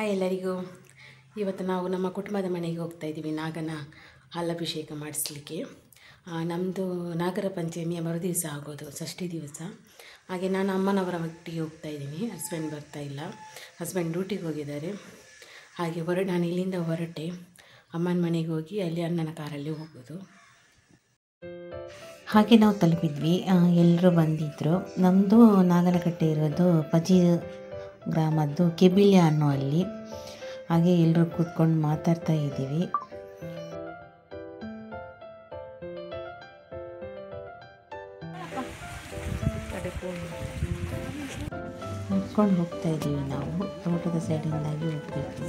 Hi ಎಲ್ಲರಿಗೂ. ಇವತ್ತು ನಾವು ನಮ್ಮ ಕುಟುಂಬದ ಮನೆಗೆ ಹೋಗ್ತಾ ಇದ್ದೀವಿ ನಾಗನ ಹಾಲಭಿಷೇಕ ಮಾಡಿಸ್ಲಿಕ್ಕೆ. ನಮ್ಮದು ನಾಗರ ಪಂಚಮಿಯ ಮರುದಿವಸ ಆಗೋದು, ಷಷ್ಠಿ ದಿವಸ. ಹಾಗೆ ನಾನು ಅಮ್ಮನವರ ಒಟ್ಟಿಗೆ ಹೋಗ್ತಾ ಇದ್ದೀನಿ. ಹಸ್ಬೆಂಡ್ ಬರ್ತಾ ಇಲ್ಲ, ಹಸ್ಬೆಂಡ್ ಡ್ಯೂಟಿಗೆ ಹೋಗಿದ್ದಾರೆ. ಹಾಗೆ ನಾನು ಇಲ್ಲಿಂದ ಹೊರಟೆ ಅಮ್ಮನ ಮನೆಗೆ ಹೋಗಿ ಅಲ್ಲಿ ಅಣ್ಣನ ಕಾರಲ್ಲಿ ಹೋಗೋದು. ಹಾಗೆ ನಾವು ತಲುಪಿದ್ವಿ, ಎಲ್ಲರೂ ಬಂದಿದ್ದರು. ನಮ್ಮದು ನಾಗನಕಟ್ಟೆ ಇರೋದು ಪಜಿ ಗ್ರಾಮದ್ದು ಕೆಬಿಲ್ಯ ಅನ್ನೋ ಅಲ್ಲಿ. ಹಾಗೆ ಎಲ್ಲರೂ ಕೂತ್ಕೊಂಡು ಮಾತಾಡ್ತಾ ಇದ್ದೀವಿ. ನಡ್ಕೊಂಡು ಹೋಗ್ತಾ ಇದ್ದೀವಿ ನಾವು, ತೋಟದ ಸೈಡಿಂದಾಗಿ ಹೋಗ್ಬೇಕು.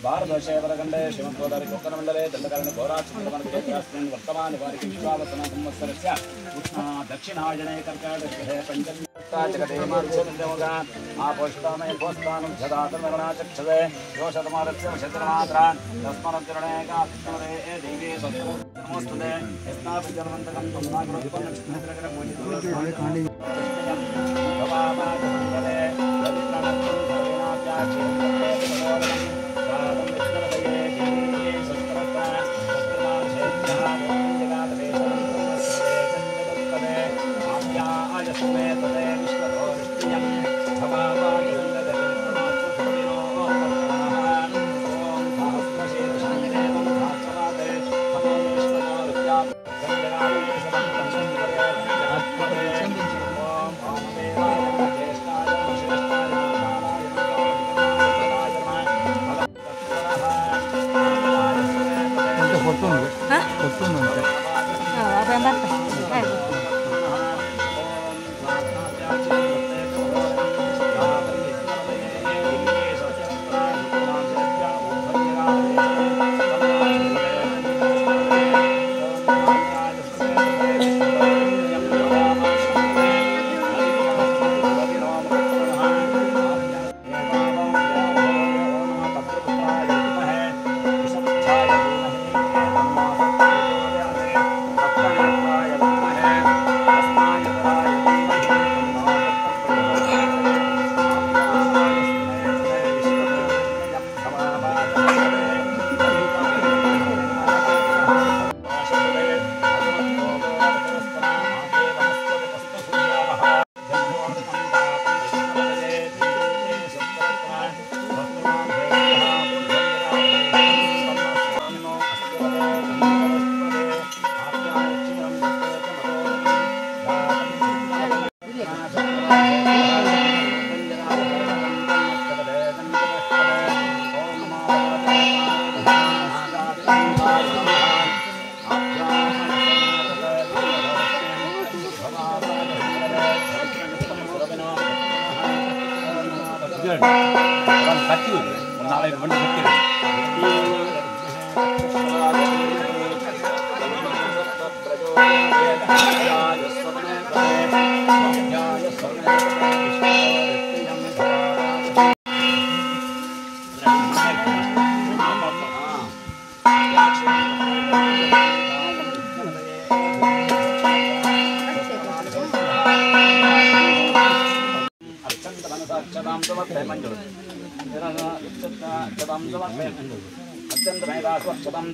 भारतवर्षे श्रीमद्गोदावरी कोकणमण्डले दण्डकारण्य घोराक्षस्मिन् वर्तमान वार्षिक विश्वावसन संवत्सरस्य दक्षिणायने कर्कटके पञ्चमीजगदेमानुषोगा आपोष्टामय पोष्टानं झदातर्मगणाचक्षते योषतमारस्य क्षेत्रमात्रान् तस्मरतिरणेकात्मरे देवी नमोस्तुते यस्नाभिजनवन्तकं तुमनागरोपनक्षत्रकरपूजितं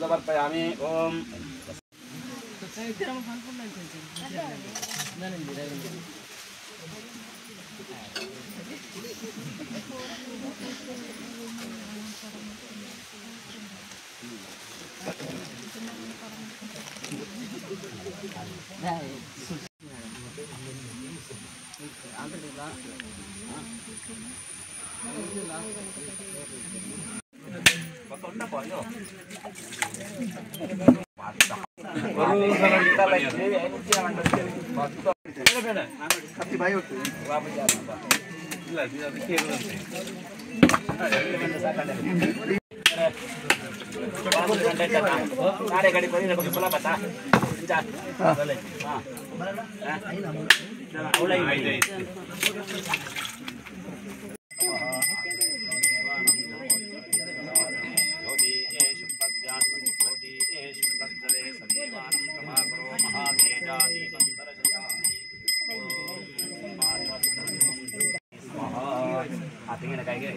समर्पयामि। ओम ತೆಂಗಿನಕಾಯಿಗೆ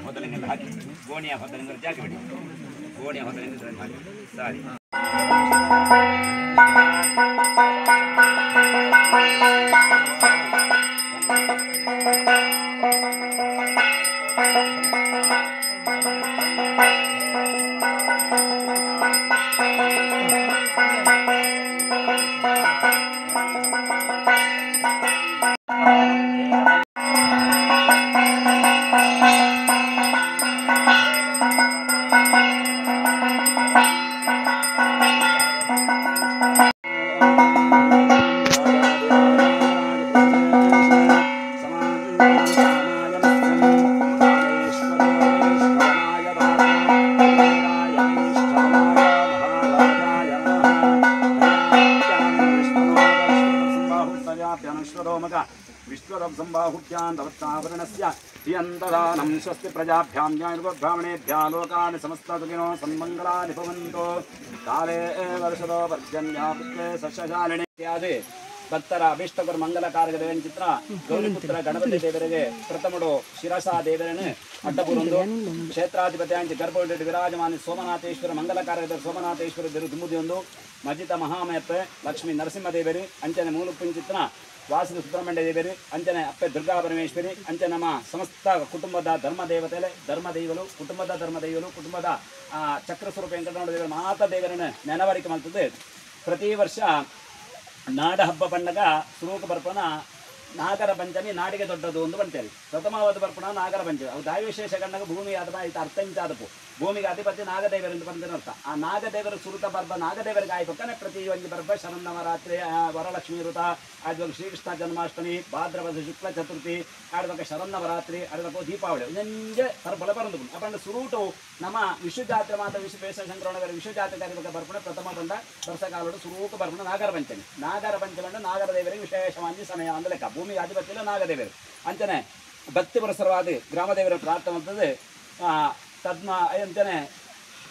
ಹೊತ್ತಲಿಂಗೆಲ್ಲ ಹಾಕಿ ಗೋಣಿಯ ಹೊತ್ತಲಿಂಗ ಜಾಕಿ ಬಿಡಿ. ಗೋಣಿಯ ಹೊತ್ತಲಿಂಗ ಹಾಕಿ ಸಾರಿ. विश्वरं संबाहुभ्यान्तवत्तावरणस्य यन्तदानं स्वस्ति प्रजाभ्यां न्यायब्राह्मणेभ्यः लोकान् समस्तसुखिनो सन्मङ्गलानि भवन्तु काले वर्षदो पर्जन्यापुत्रे सस्यशालिनी इत्यादि ಭಕ್ತರ ಅಭೀಷ್ಟಕರ ಮಂಗಲ ಕಾರ್ಯದೇವನ ಚಿತ್ರ ಗೌರಿಪುತ್ರ ಗಣಪತಿ ದೇವರಿಗೆ ಪ್ರಥಮಡು ಶಿರಸಾ ದೇವರನ್ನು ಅಡ್ಡಪುರಂದು ಕ್ಷೇತ್ರಾಧಿಪತಿ ಅಂಚೆ ಗರ್ಭಗುಡಿ ವಿರಾಜಮಾನ ಸೋಮನಾಥೇಶ್ವರ ಮಂಗಲ ಕಾರ್ಯದ ಸೋಮನಾಥೇಶ್ವರ ದೇವರು ದುಮ್ಮುದಿಯೊಂದು ಮಜಿತ ಮಹಾಮಯಪ್ಪೆ ಲಕ್ಷ್ಮೀ ನರಸಿಂಹದೇವರಿ ಅಂಚನೆ ಮೂಲಪುಂಜ ಚಿತ್ರ ವಾಸಿದ ಸುಬ್ರಹ್ಮಣ್ಯ ದೇವರಿ ಅಂಚನೆ ಅಪ್ಪೆ ದುರ್ಗಾ ಪರಮೇಶ್ವರಿ ಅಂಚೆ ನಮ್ಮ ಸಮಸ್ತ ಕುಟುಂಬದ ಧರ್ಮದೈವಲು ಕುಟುಂಬದ ಚಕ್ರಸ್ವರೂಪ ವೆಂಕಟರಮಣ ದೇವರ ಮಾತಾ ದೇವರನ್ನು ನೆನವರಿಕೆ ಮಾಡ್ತದೆ. ಪ್ರತಿ ವರ್ಷ ನಾಡ ಹಬ್ಬ ಪಂಡಗ ಸುರೂಪ ಬರ್ಪಣ ನಾಗರ ಪಂಚಮಿ ನಾಡಿಗೆ ದೊಡ್ಡದು ಎಂದು ಬಂತೇವೆ. ಪ್ರಥಮವಾದ ಬರ್ಪಣ ನಾಗರ ಪಂಚಮಿ ಅವು ದಾಯವಿಶೇಷ ಕಂಡಾಗ ಭೂಮಿ ಅಥವಾ ಇದು ಅರ್ಥ ಇಂಚಾದಪ್ಪು ಭೂಮಿಗೆ ಅಧಿಪತಿ ನಾಗದೇವರು ಎಂದು ಬಂದಿರೋ ಅರ್ಥ. ಆ ನಾಗದೇವರ ಸುರುತ ಬರ್ಬ ನಾಗದೇವರಿಗೆ ಆಯ್ಪಕ್ಕನೆ ಪ್ರತಿ ಒಂದು ಬರ್ಬ ಶರನ್ನವರಾತ್ರಿ ವರಲಕ್ಷ್ಮಿ ವೃತ ಆಡ್ಬೇಕು ಶ್ರೀಕೃಷ್ಣ ಜನ್ಮಾಷ್ಟಮಿ ಭಾದ್ರಪದ ಶುಕ್ಲ ಚತುರ್ಥಿ ಆಡ್ಬೇಕು ಶರನ್ನವರಾತ್ರಿ ಆಡ್ಬೇಕು ದೀಪಾವಳಿ ನೆಂಜೆ ಬರ್ಬಲ ಬರಂದು ಅಪಂಡ ಸುರೂಟು ನಮ್ಮ ವಿಶ್ವ ಜಾತ್ರೆ ಮಾತ ವಿಶ್ವ ಬೇಸ ಸಂಕ್ರಮಣಗಳ ವಿಶ್ವ ಜಾತ್ರೆ ಕಾರ್ಯಕ್ಕೆ ಬರ್ಪಣೆ ಪ್ರಥಮ ಬಂದ ವರ್ಷಕಾಲೋಡು ಸುರೂಟ ಬರ್ಪಣೆ ನಾಗರ ಪಂಚಮಿ ಅಂಡ ನಾಗರ ದೇವರಿಗೆ ವಿಶೇಷವಾಗಿ ಸಮಯ ಅಂದ ಲೆಕ್ಕ. ಭೂಮಿಗೆ ಅಧಿಪತಿಲ್ಲ ನಾಗದೇವರು ಅಂಚನೆ ಭಕ್ತಿ ಪುರಸರವಾದ ಗ್ರಾಮದೇವರ ಪ್ರಾರ್ಥನೆ ಮಾಡ್ತದೆ. ತದ್ಮ ಅಂಚನೆ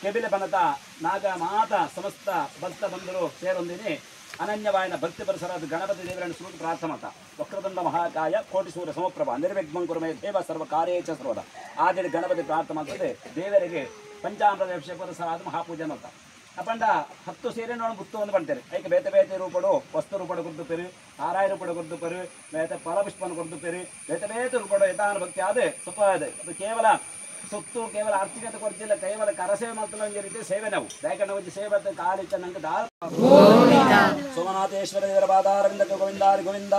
ಕೆಬಿಲೆ ಬನತ ನಾಗ ಮಾತ ಸಮಸ್ತ ಭಕ್ತ ಬಂಧುಗಳು ಸೇರೊಂದಿನಿ ಅನನ್ಯವಾಯನ ಭಕ್ತಿ ಪರಿಸರದ ಗಣಪತಿ ದೇವರನ್ನು ಸುರುಟು ಪ್ರಾರ್ಥನೆ ಮಾಡ್ತಾ ವಕ್ರದಂಡ ಮಹಾಕಾಯ ಕೋಟಿ ಸೂರ್ಯ ಸಮಪ್ರಭ ನಿರ್ವಿಘ್ನಂ ಕುರುಮೇ ದೇವ ಸರ್ವ ಕಾರ್ಯೇಚ ಸರ್ವದ ಆದಿ ಗಣಪತಿ ಪ್ರಾರ್ಥನೆ ಮಾಡ್ತದೆ. ದೇವರಿಗೆ ಪಂಚಾಮೃತ ಅಭಿಷೇಕ ಪರಿಸರಾದ ಮಹಾಪೂಜೆ ಮಾಡ್ತಾ ಅಪಂಡ 10 ಸೇರೆನೋಣ ಬುತ್ತು ಒಂದು ಬಂತಾರೆ. ಐಕೆ ಬೇತೆ ಬೇತೆ ರೂಪಡು ವಸ್ತು ರೂಪಡು ಕೊಡ್ದುಪೇರು ಆರಾಯ ರೂಪಡು ಕೊಡ್ದುಪೇರು ಬೇತೆ ಫಲಪುಷ್ಪನ ಕೊಡ್ದುಪೇರು ಬೇತೆ ಬೇತೆ ರೂಪಡು ಯಥಾನ ಭಕ್ತಿ ಆದ ಸ್ವಲ್ಪ ಇದೆ. ಅದು ಕೇವಲ ಸೊತ್ತು ಕೇವಲ ಆರ್ಥಿಕತೆ ಕೊಡ್ತಿಲ್ಲ, ಕೇವಲ ಕರಸೇವೆ ಮಾಡ್ತಿಲ್ಲ ಹಂಗೆ ರೀತಿ ಸೇವೆ ನಾವು ಯಾಕಂದ್ರೆ ಒಂದು ಸೇವೆ ಕಾಲಿಚ್ಚ ನಂಗೆ ದಾರ ಸೋಮನಾಥೇಶ್ವರ ದೇವರ ಪಾದಾರವಿಂದಕ್ಕೆ ಗೋವಿಂದಾರಿ ಗೋವಿಂದ,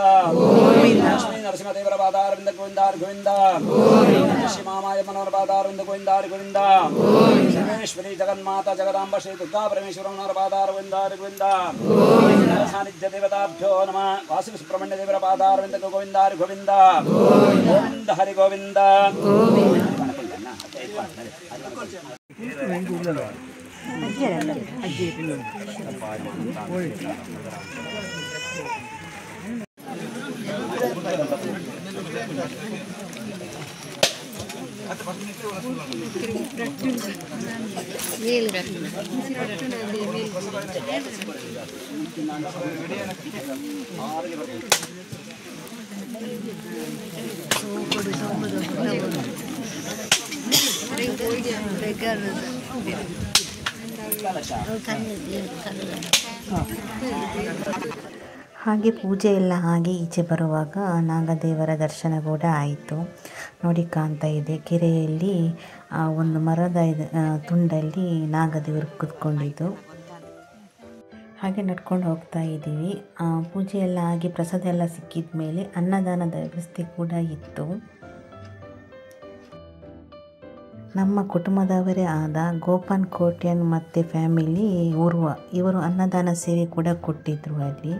ಲಕ್ಷ್ಮೀ ನರಸಿಂಹ ದೇವರ ಪಾದಾರವಿಂದ ಗೋವಿಂದಾರಿ ಗೋವಿಂದ, ಶ್ರೀ ಮಾಮಾಯಮ್ಮನವರ ಪಾದಾರವಿಂದ ಗೋವಿಂದಾರಿ ಗೋವಿಂದ, ಶ್ರೀಮೇಶ್ವರಿ ಜಗನ್ಮಾತಾ ಜಗದಾಂಬ ಶ್ರೀ ದುರ್ಗಾ ಪರಮೇಶ್ವರನವರ ಪಾದಾರ ಗೋವಿಂದಾರಿ ಗೋವಿಂದ, ಸಾನ್ನಿಧ್ಯ ದೇವತಾಭ್ಯೋ ನಮಃ ವಾಸಿಕ ಸುಬ್ರಹ್ಮಣ್ಯ ದೇವರ ಪಾದಾರವಿಂದಕ್ಕೆ ಗೋವಿಂದಾರಿ ಗೋವಿಂದ ಗೋವಿಂದ ಹರಿ ಗೋವಿಂದ. ಹಾಗೆ ಪೂಜೆ ಎಲ್ಲ ಆಗಿ ಈಚೆ ಬರುವಾಗ ನಾಗದೇವರ ದರ್ಶನ ಕೂಡ ಆಯಿತು. ನೋಡಿ ಕಾಣ್ತಾ ಇದೆ ಕೆರೆಯಲ್ಲಿ ಒಂದು ಮರದ ತುಂಡಲ್ಲಿ ನಾಗದೇವರು ಕೂತ್ಕೊಂಡಿದ್ದು. ಹಾಗೆ ನಡ್ಕೊಂಡು ಹೋಗ್ತಾ ಇದ್ದೀವಿ. ಪೂಜೆ ಎಲ್ಲ ಆಗಿ ಪ್ರಸಾದ ಎಲ್ಲ ಸಿಕ್ಕಿದ ಮೇಲೆ ಅನ್ನದಾನದ ವ್ಯವಸ್ಥೆ ಕೂಡ ಇತ್ತು. ನಮ್ಮ ಕುಟುಂಬದವರೇ ಆದ ಗೋಪನ್ ಕೋಟ್ಯನ್ ಮತ್ತು ಫ್ಯಾಮಿಲಿ ಉರ್ವ ಇವರು ಅನ್ನದಾನ ಸೇವೆ ಕೂಡ ಕೊಟ್ಟಿದ್ರು ಅಲ್ಲಿ.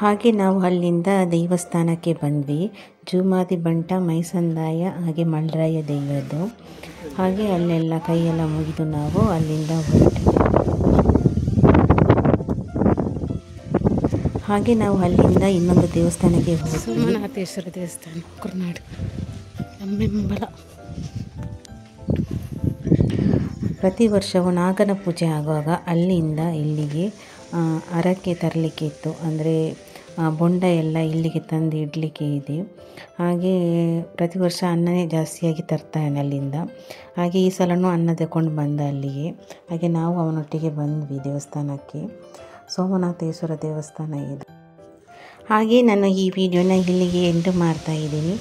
ಹಾಗೆ ನಾವು ಅಲ್ಲಿಂದ ದೇವಸ್ಥಾನಕ್ಕೆ ಬಂದ್ವಿ. ಜೂಮಾದಿ ಬಂಟ ಮೈಸಂದಾಯ ಹಾಗೆ ಮಳ್ಳರಾಯ ದೇವರದು. ಹಾಗೆ ಅಲ್ಲೆಲ್ಲ ಕೈಯೆಲ್ಲ ಮುಗಿದು ನಾವು ಅಲ್ಲಿಂದ ಹೊರಟಿವಿ. ಹಾಗೆ ನಾವು ಅಲ್ಲಿಂದ ಇನ್ನೊಂದು ದೇವಸ್ಥಾನಕ್ಕೆ ಹೋದ್ವಿ. ಸೋಮನಾಥೇಶ್ವರ ದೇವಸ್ಥಾನ ಕುರ್ನಾಡು ನಮ್ಮೆಂಬಲ. ಪ್ರತಿ ವರ್ಷವೂ ನಾಗನ ಪೂಜೆ ಆಗುವಾಗ ಅಲ್ಲಿಂದ ಇಲ್ಲಿಗೆ ಹರಕೆ ತರಲಿಕ್ಕೆ ಇತ್ತು. ಅಂದರೆ ಬೊಂಡ ಎಲ್ಲ ಇಲ್ಲಿಗೆ ತಂದು ಇಡಲಿಕ್ಕೆ ಇದೆ. ಹಾಗೆ ಪ್ರತಿ ವರ್ಷ ಅನ್ನನೇ ಜಾಸ್ತಿಯಾಗಿ ತರ್ತಾನೆ ಅಲ್ಲಿಂದ. ಹಾಗೆ ಈ ಸಲನೂ ಅನ್ನ ತಗೊಂಡು ಬಂದ ಅಲ್ಲಿಗೆ. ಹಾಗೆ ನಾವು ಅವನೊಟ್ಟಿಗೆ ಬಂದ್ವಿ ದೇವಸ್ಥಾನಕ್ಕೆ. ಸೋಮನಾಥೇಶ್ವರ ದೇವಸ್ಥಾನ ಇದು. ಹಾಗೆ ನಾನು ಈ ವಿಡಿಯೋನ ಇಲ್ಲಿಗೆ ಎಂಡ್ ಮಾಡ್ತಾ ಇದ್ದೀನಿ.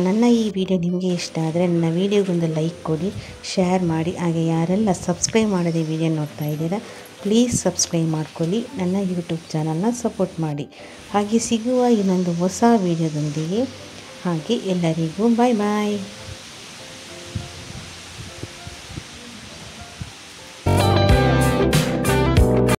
ನನ್ನ ಈ ವಿಡಿಯೋ ನಿಮಗೆ ಇಷ್ಟ ಆದರೆ ನನ್ನ ವಿಡಿಯೋಗೊಂದು ಲೈಕ್ ಕೊಡಿ, ಶೇರ್ ಮಾಡಿ. ಹಾಗೆ ಯಾರೆಲ್ಲ ಸಬ್ಸ್ಕ್ರೈಬ್ ಮಾಡದೆ ವಿಡಿಯೋ ನೋಡ್ತಾ ಇದ್ದೀರಾ ಪ್ಲೀಸ್ ಸಬ್ಸ್ಕ್ರೈಬ್ ಮಾಡ್ಕೊಳ್ಳಿ. ನನ್ನ ಯೂಟ್ಯೂಬ್ ಚಾನಲ್ನ ಸಪೋರ್ಟ್ ಮಾಡಿ. ಹಾಗೆ ಸಿಗುವ ಇನ್ನೊಂದು ಹೊಸ ವಿಡಿಯೋದೊಂದಿಗೆ. ಹಾಗೆ ಎಲ್ಲರಿಗೂ ಬಾಯ್ ಬಾಯ್.